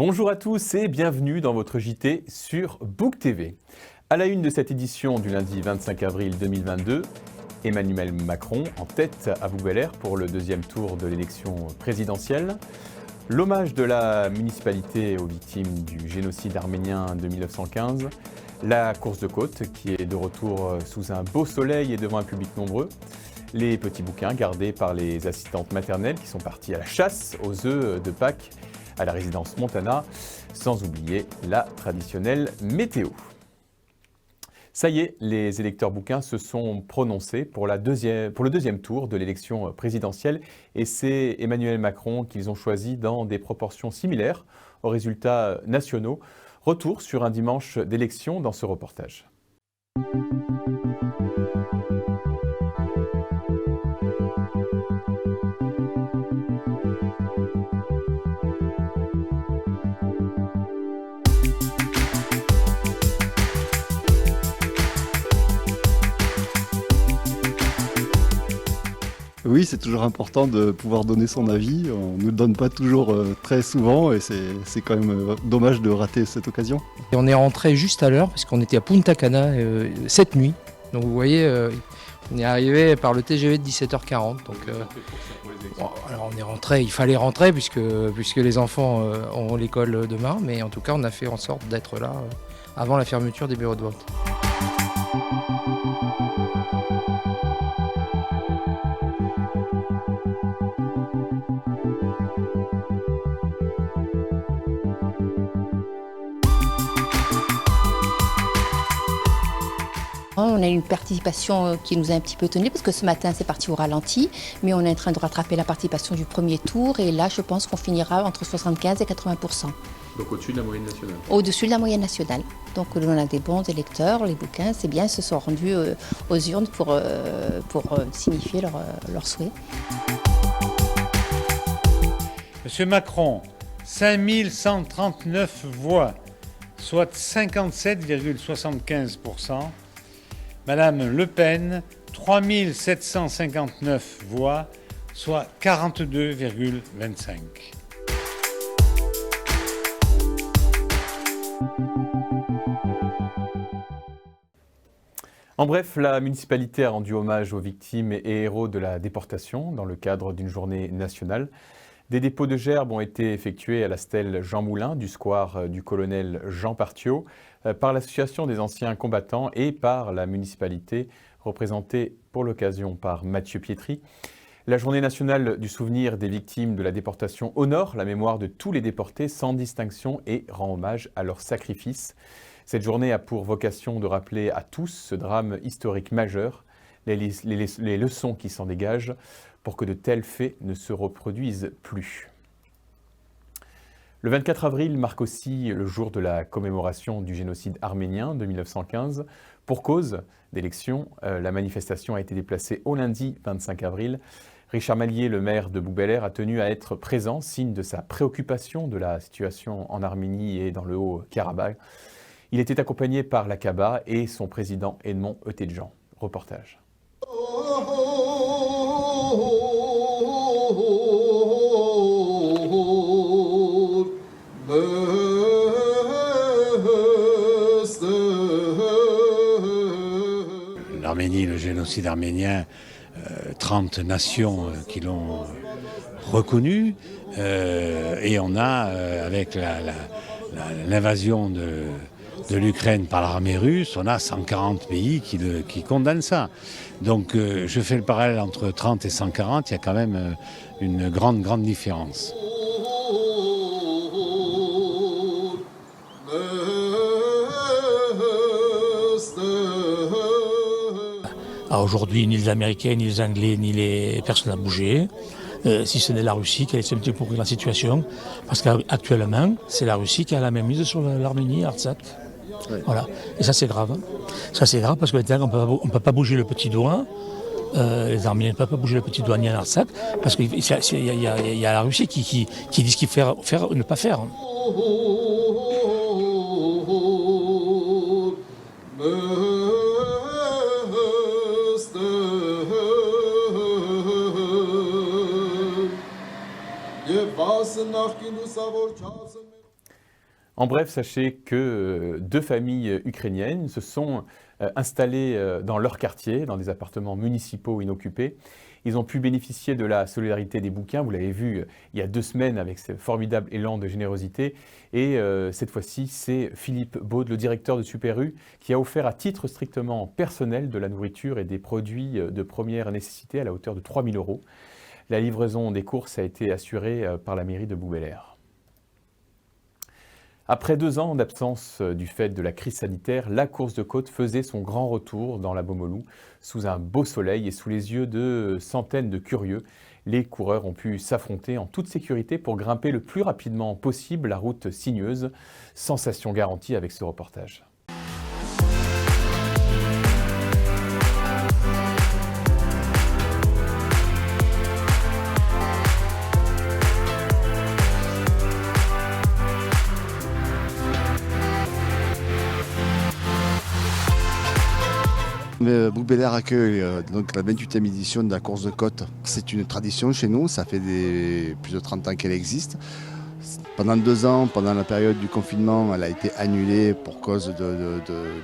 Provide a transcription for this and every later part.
Bonjour à tous et bienvenue dans votre JT sur Book TV. À la une de cette édition du lundi 25 avril 2022, Emmanuel Macron en tête à Bouc-Bel-Air pour le deuxième tour de l'élection présidentielle. L'hommage de la municipalité aux victimes du génocide arménien de 1915. La course de côte qui est de retour sous un beau soleil et devant un public nombreux. Les petits bouquins gardés par les assistantes maternelles qui sont parties à la chasse aux œufs de Pâques à la résidence Montana, sans oublier la traditionnelle météo. Ça y est, les électeurs bouquins se sont prononcés pour le deuxième tour de l'élection présidentielle et c'est Emmanuel Macron qu'ils ont choisi dans des proportions similaires aux résultats nationaux. Retour sur un dimanche d'élection dans ce reportage. Oui, c'est toujours important de pouvoir donner son avis. On ne le donne pas toujours très souvent et c'est quand même dommage de rater cette occasion. Et on est rentré juste à l'heure parce qu'on était à Punta Cana cette nuit. Donc vous voyez, on est arrivé par le TGV de 17h40. Donc, alors on est rentré, il fallait rentrer puisque les enfants ont l'école demain. Mais en tout cas, on a fait en sorte d'être là avant la fermeture des bureaux de vote. On a une participation qui nous a un petit peu étonnés parce que ce matin c'est parti au ralenti, mais on est en train de rattraper la participation du premier tour et là je pense qu'on finira entre 75 et 80%. Donc au-dessus de la moyenne nationale. Au-dessus de la moyenne nationale. Donc on a des bons électeurs, les bouquins, c'est bien, ils se sont rendus aux urnes pour signifier leur souhait. Monsieur Macron, 5139 voix, soit 57,75%. Madame Le Pen, 3759 voix, soit 42,25%. En bref, la municipalité a rendu hommage aux victimes et héros de la déportation dans le cadre d'une journée nationale. Des dépôts de gerbes ont été effectués à la stèle Jean Moulin du square du colonel Jean Partiot par l'association des anciens combattants et par la municipalité représentée pour l'occasion par Mathieu Pietri. La journée nationale du souvenir des victimes de la déportation honore la mémoire de tous les déportés sans distinction et rend hommage à leur sacrifice. Cette journée a pour vocation de rappeler à tous ce drame historique majeur, les leçons qui s'en dégagent pour que de tels faits ne se reproduisent plus. Le 24 avril marque aussi le jour de la commémoration du génocide arménien de 1915. Pour cause d'élection, la manifestation a été déplacée au lundi 25 avril. Richard Mallier, le maire de Bouc-Bel-Air, a tenu à être présent, signe de sa préoccupation de la situation en Arménie et dans le Haut-Karabagh. Il était accompagné par l'Aqaba et son président Edmond Etetjan. Reportage. L'Arménie, le génocide arménien, 30 nations qui l'ont reconnu et on a, avec l'invasion de l'Ukraine par l'armée russe, on a 140 pays qui condamnent ça. Donc je fais le parallèle entre 30 et 140, il y a quand même une grande différence. Aujourd'hui, ni les Américains, ni les Anglais, ni les personnes n'ont bougé. Si ce n'est la Russie qui a essayé de pourrir la situation. Parce qu'actuellement, c'est la Russie qui a la même mise sur l'Arménie, Artsakh. Ouais. Voilà. Et ça, c'est grave. Ça, c'est grave parce que maintenant, on ne peut pas bouger le petit doigt. Les Arméniens ne peuvent pas bouger le petit doigt ni en Artsakh. Parce qu'il y a la Russie qui dit ce qu'il faut faire ou ne pas faire. En bref, sachez que 2 familles ukrainiennes se sont installées dans leur quartier, dans des appartements municipaux inoccupés. Ils ont pu bénéficier de la solidarité des bouquins, vous l'avez vu il y a 2 semaines avec ce formidable élan de générosité. Et cette fois-ci, c'est Philippe Baude, le directeur de Super U, qui a offert à titre strictement personnel de la nourriture et des produits de première nécessité à la hauteur de 3 000 €. La livraison des courses a été assurée par la mairie de Bouxwiller. Après 2 ans d'absence du fait de la crise sanitaire, la course de côte faisait son grand retour dans la Beaumelou, sous un beau soleil et sous les yeux de centaines de curieux. Les coureurs ont pu s'affronter en toute sécurité pour grimper le plus rapidement possible la route sinueuse. Sensation garantie avec ce reportage. Bouxwiller accueille donc la 28e édition de la course de côte. C'est une tradition chez nous, ça fait plus de 30 ans qu'elle existe. Pendant 2 ans, pendant la période du confinement, elle a été annulée pour cause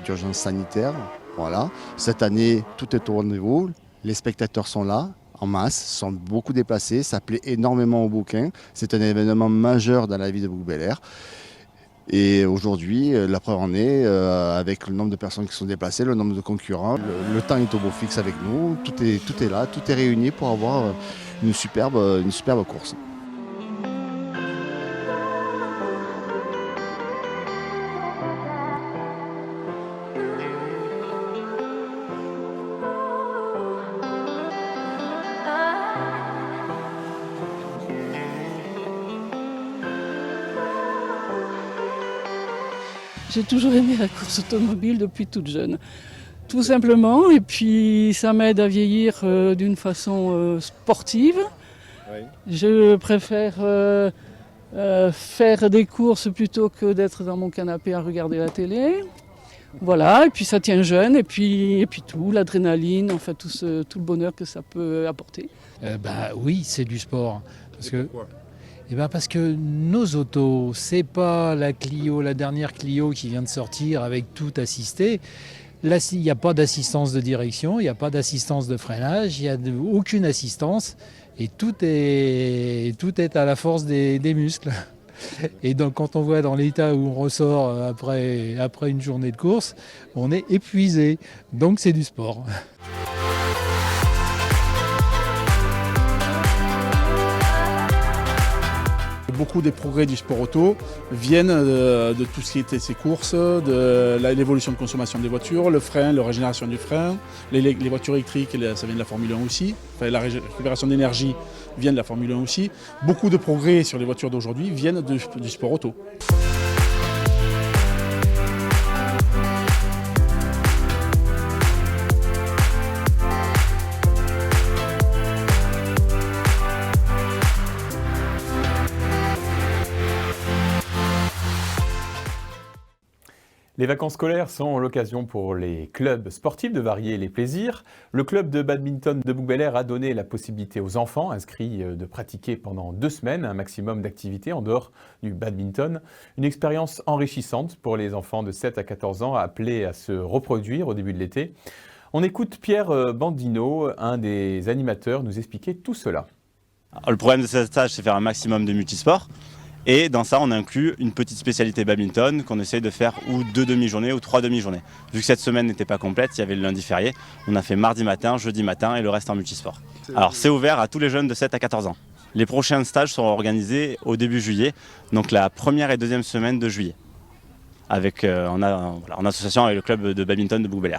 d'urgence sanitaire. Voilà. Cette année, tout est au rendez-vous, les spectateurs sont là, en masse, sont beaucoup déplacés, ça plaît énormément aux bouquins. C'est un événement majeur dans la vie de Bouxwiller. Et aujourd'hui, la preuve en est, avec le nombre de personnes qui sont déplacées, le nombre de concurrents, le temps est au beau fixe avec nous, tout est là, tout est réuni pour avoir une superbe course. J'ai toujours aimé la course automobile depuis toute jeune, tout simplement. Et puis ça m'aide à vieillir d'une façon sportive. Oui. Je préfère faire des courses plutôt que d'être dans mon canapé à regarder la télé. Voilà, et puis ça tient jeune, et puis tout, l'adrénaline, enfin tout le bonheur que ça peut apporter. Oui, c'est du sport. Parce que nos autos, c'est pas la Clio, la dernière Clio qui vient de sortir avec tout assisté. Là, il n'y a pas d'assistance de direction, il n'y a pas d'assistance de freinage, il n'y a aucune assistance et tout est à la force des muscles. Et donc quand on voit dans l'état où on ressort après une journée de course, on est épuisé. Donc c'est du sport. Beaucoup des progrès du sport auto viennent de tout ce qui était ces courses, de l'évolution de consommation des voitures, le frein, la régénération du frein, les voitures électriques, ça vient de la Formule 1 aussi, enfin, la récupération d'énergie vient de la Formule 1 aussi. Beaucoup de progrès sur les voitures d'aujourd'hui viennent du sport auto. Les vacances scolaires sont l'occasion pour les clubs sportifs de varier les plaisirs. Le club de badminton de Bouxwiller a donné la possibilité aux enfants inscrits de pratiquer pendant 2 semaines un maximum d'activités en dehors du badminton. Une expérience enrichissante pour les enfants de 7 à 14 ans appelés à se reproduire au début de l'été. On écoute Pierre Bandino, un des animateurs, nous expliquer tout cela. Alors, le problème de ce stage, c'est faire un maximum de multisports. Et dans ça, on inclut une petite spécialité badminton qu'on essaye de faire ou 2 demi-journées ou 3 demi-journées. Vu que cette semaine n'était pas complète, il y avait le lundi férié, on a fait mardi matin, jeudi matin et le reste en multisport. Alors c'est ouvert à tous les jeunes de 7 à 14 ans. Les prochains stages seront organisés au début juillet, donc la première et deuxième semaine de juillet, en association avec le club de badminton de Bouxwiller.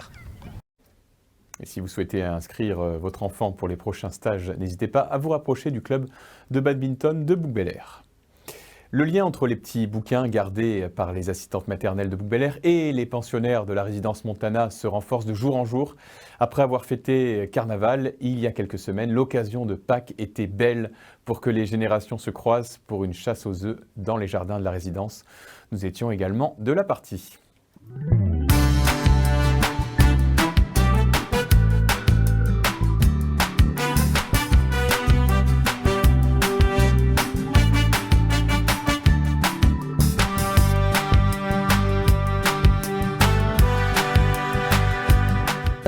Et si vous souhaitez inscrire votre enfant pour les prochains stages, n'hésitez pas à vous rapprocher du club de badminton de Bouxwiller. Le lien entre les petits bouquins gardés par les assistantes maternelles de Bouxwiller et les pensionnaires de la résidence Montana se renforce de jour en jour. Après avoir fêté Carnaval, il y a quelques semaines, l'occasion de Pâques était belle pour que les générations se croisent pour une chasse aux œufs dans les jardins de la résidence. Nous étions également de la partie.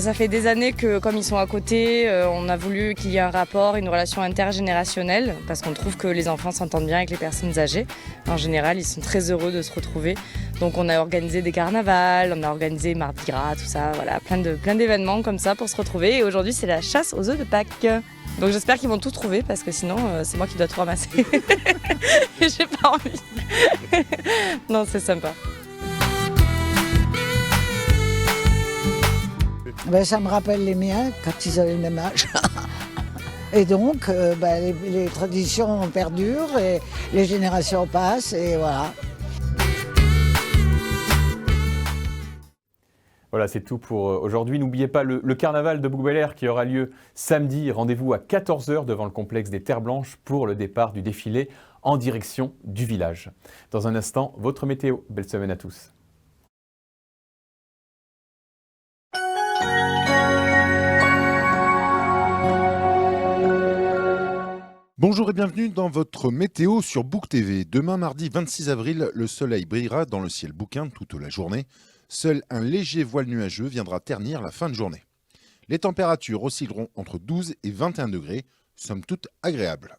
Ça fait des années que, comme ils sont à côté, on a voulu qu'il y ait un rapport, une relation intergénérationnelle, parce qu'on trouve que les enfants s'entendent bien avec les personnes âgées. En général, ils sont très heureux de se retrouver. Donc on a organisé des carnavals, on a organisé Mardi Gras, tout ça, voilà, plein d'événements comme ça pour se retrouver. Et aujourd'hui, c'est la chasse aux œufs de Pâques. Donc j'espère qu'ils vont tout trouver, parce que sinon, c'est moi qui dois tout ramasser. J'ai pas envie. Non, c'est sympa. Ben, ça me rappelle les miens quand ils avaient le même âge. Et donc, les traditions perdurent et les générations passent et voilà. Voilà, c'est tout pour aujourd'hui. N'oubliez pas le carnaval de Bouc-Bel-Air qui aura lieu samedi. Rendez-vous à 14 h devant le complexe des Terres Blanches pour le départ du défilé en direction du village. Dans un instant, votre météo. Belle semaine à tous. Bonjour et bienvenue dans votre météo sur Book TV. Demain mardi 26 avril, le soleil brillera dans le ciel bouquin toute la journée. Seul un léger voile nuageux viendra ternir la fin de journée. Les températures oscilleront entre 12 et 21 degrés, somme toute agréables.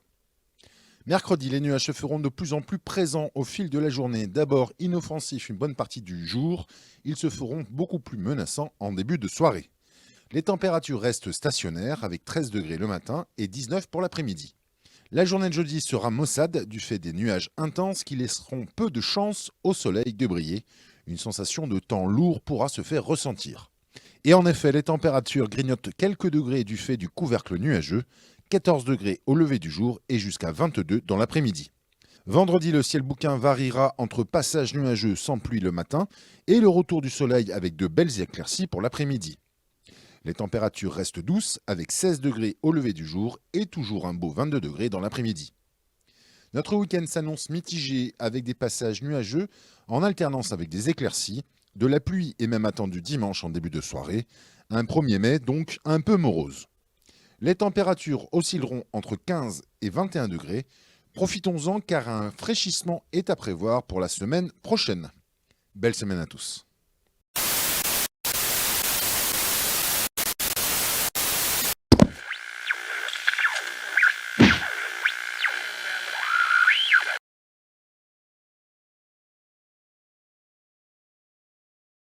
Mercredi, les nuages se feront de plus en plus présents au fil de la journée. D'abord inoffensifs une bonne partie du jour, ils se feront beaucoup plus menaçants en début de soirée. Les températures restent stationnaires avec 13 degrés le matin et 19 pour l'après-midi. La journée de jeudi sera maussade du fait des nuages intenses qui laisseront peu de chance au soleil de briller. Une sensation de temps lourd pourra se faire ressentir. Et en effet, les températures grignotent quelques degrés du fait du couvercle nuageux, 14 degrés au lever du jour et jusqu'à 22 dans l'après-midi. Vendredi, le ciel bouquin variera entre passages nuageux sans pluie le matin et le retour du soleil avec de belles éclaircies pour l'après-midi. Les températures restent douces avec 16 degrés au lever du jour et toujours un beau 22 degrés dans l'après-midi. Notre week-end s'annonce mitigé avec des passages nuageux en alternance avec des éclaircies. De la pluie est même attendue dimanche en début de soirée. Un 1er mai donc un peu morose. Les températures oscilleront entre 15 et 21 degrés. Profitons-en car un fraîchissement est à prévoir pour la semaine prochaine. Belle semaine à tous.